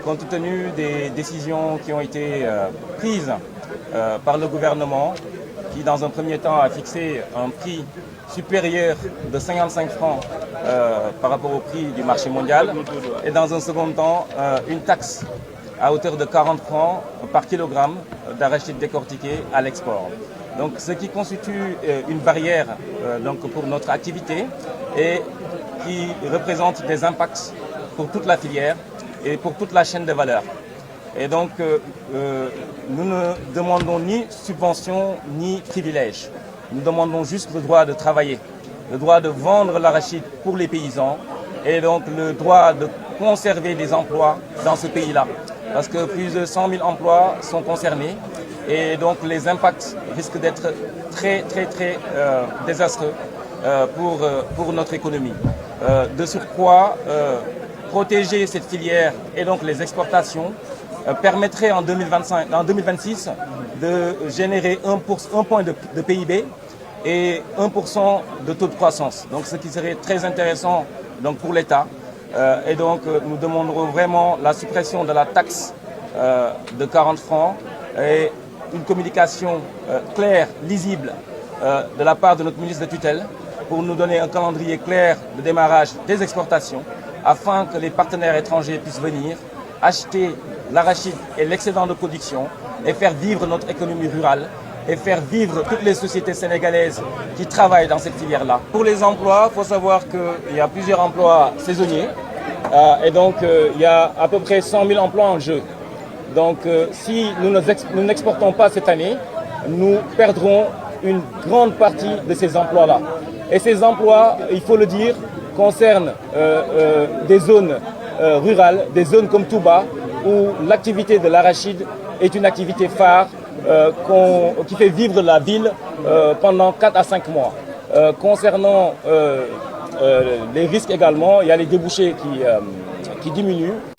Compte tenu des décisions qui ont été prises par le gouvernement, qui dans un premier temps a fixé un prix supérieur de 55 francs par rapport au prix du marché mondial, et dans un second temps une taxe à hauteur de 40 francs par kilogramme d'arachide décortiqué à l'export. Donc, ce qui constitue une barrière pour notre activité et qui représente des impacts pour toute la filière et pour toute la chaîne de valeur. Et donc, nous ne demandons ni subvention ni privilège. Nous demandons juste le droit de travailler, le droit de vendre l'arachide pour les paysans et donc le droit de conserver des emplois dans ce pays-là. Parce que plus de 100 000 emplois sont concernés et donc les impacts risquent d'être très désastreux pour notre économie. De surcroît, protéger cette filière et donc les exportations permettrait en 2026 de générer 1 point de PIB et 1% de taux de croissance. Donc ce qui serait très intéressant donc, pour l'État. Et donc nous demanderons vraiment la suppression de la taxe de 40 francs et une communication claire, lisible de la part de notre ministre de tutelle pour nous donner un calendrier clair de démarrage des exportations afin que les partenaires étrangers puissent venir acheter l'arachide et l'excédent de production et faire vivre notre économie rurale et faire vivre toutes les sociétés sénégalaises qui travaillent dans cette filière-là. Pour les emplois, il faut savoir qu'il y a plusieurs emplois saisonniers et donc il y a à peu près 100 000 emplois en jeu. Donc si nous n'exportons pas cette année, nous perdrons une grande partie de ces emplois-là. Et ces emplois, il faut le dire, concernent des zones rurales, des zones comme Touba, où l'activité de l'arachide est une activité phare qui fait vivre la ville pendant 4 à 5 mois. Concernant les risques également, il y a les débouchés qui diminuent.